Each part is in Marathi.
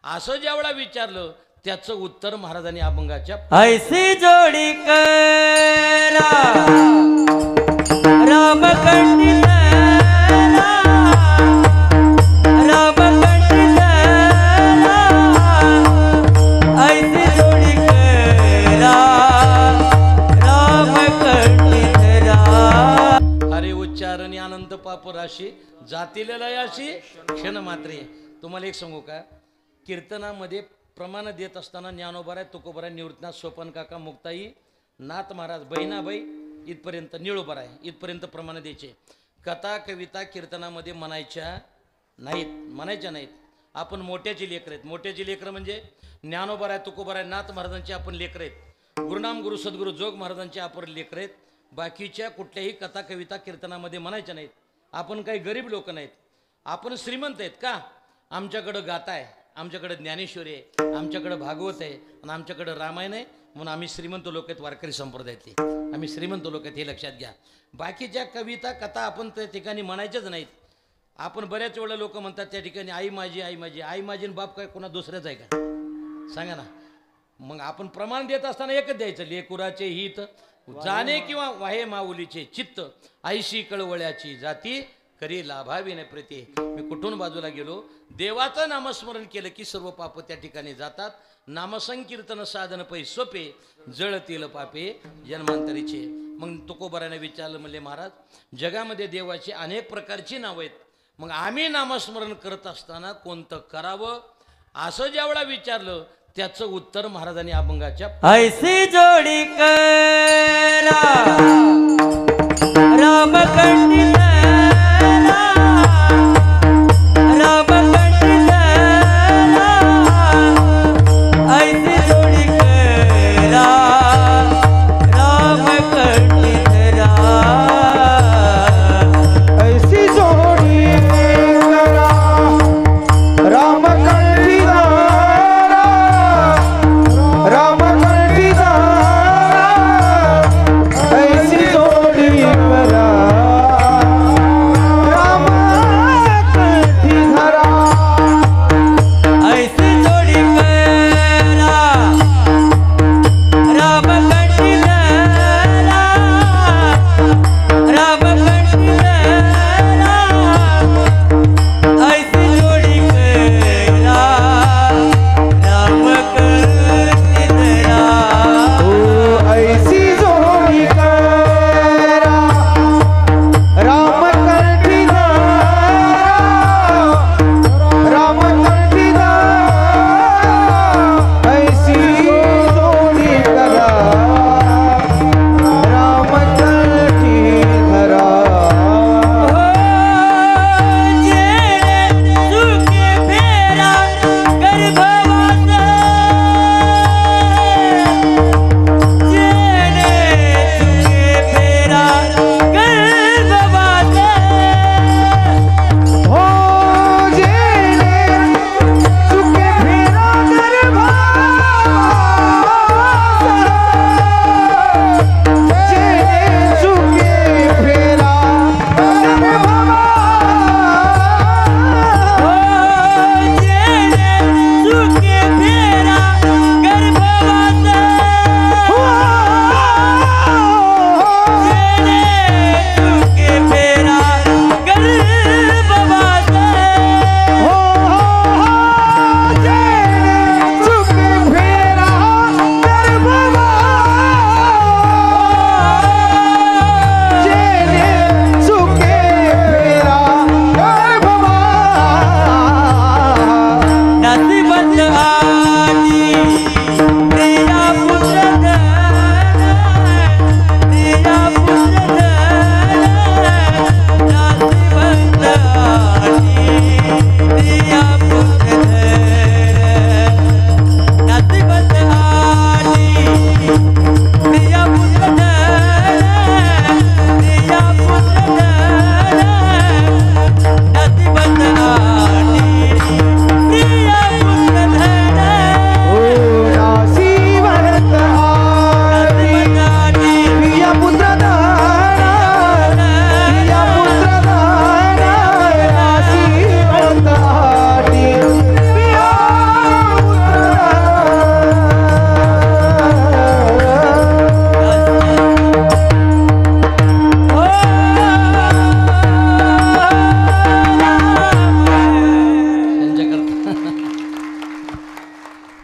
असं ज्यावेळा विचारलं त्याचं उत्तर महाराजांनी अभंगाच्या ऐसी जोडी करा राम कंडिला राम कंडिला ऐसी जोडी करा राम कंडिला हरे उच्चारणी अनंत पाप राशी जातील लयाशी क्षण मात्रे. तुम्हाला एक सांगू का, कीर्तनामध्ये प्रमाण देत असताना ज्ञानोबाराय तुकोबाराय निवृत्तनाथ सोपन काका मुक्ताई नाथ महाराज बहिणाबाई इथपर्यंत निळोबाराय इथपर्यंत प्रमाण द्यायचे. कथा कविता कीर्तनामध्ये म्हणायच्या नाहीत. आपण मोठ्याची लेकर आहेत. मोठ्याची लेकर म्हणजे ज्ञानोबाराय तुकोबाराय नाथ महाराजांचे आपण लेकर आहेत. गुरुनाम गुरु सद्गुरु जोग महाराजांचे आपण लेकर आहेत. बाकीच्या कुठल्याही कथा कविता कीर्तनामध्ये म्हणायच्या नाहीत. आपण काही गरीब लोक नाहीत, आपण श्रीमंत आहेत का. आमच्याकडं गाथा आहे, आमच्याकडे ज्ञानेश्वरी आहे, आमच्याकडे भागवत आहे आणि आमच्याकडे रामायण आहे, म्हणून आम्ही श्रीमंत लोक आहेत. वारकरी संप्रदायातले आम्ही श्रीमंत लोक आहेत, हे लक्षात घ्या. बाकीच्या कविता कथा आपण त्या ठिकाणी म्हणायच्याच नाहीत. आपण बऱ्याच वेळा लोक म्हणतात त्या ठिकाणी आई माझी आई माझी आई माझी बाप काय कोणा दुसऱ्याच आहे का, सांगा ना. मग आपण प्रमाण देत असताना एकच द्यायचं, लेकुराचे हित जाणे किंवा वाहे माऊलीचे चित्त ऐशी कळवळ्याची जाती करी लाभावी न प्रती. मी कुठून बाजूला गेलो, देवाचं नामस्मरण केलं की सर्व पाप त्या ठिकाणी जातात. नामसंकीर्तन साधन पै सोपे जळतील पापे जन्मांतरीचे. मग तुकोबाराने विचारलं, म्हणले महाराज जगामध्ये देवाची अनेक प्रकारची नावं आहेत, मग आम्ही नामस्मरण करत असताना कोणतं करावं, असं ज्यावेळा विचारलं त्याचं उत्तर महाराजांनी अभंगाच्या ऐसी जोडी करा राम कंडिला राम कंडिला ऐसी जोडी करा राम कंडिला ऐसी जोडी करा राम कंडिला राम कंडिला ऐसी जोडी करा राम कंडिला ऐसी जोडी करा राम कंडिला राम कंडिला ऐसी जोडी करा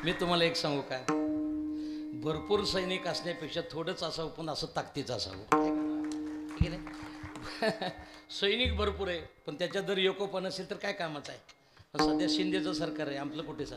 मी तुम्हाला एक सांगू काय, भरपूर सैनिक असण्यापेक्षा थोडंच असावं पण असं ताकदीचं असावं, ठीक आहे ना? सैनिक भरपूर आहे पण त्याच्यात जर एकोपा नसेल तर काय कामाचं आहे. पण सध्या शिंदेचं सरकार आहे, आपलं कुठे सर?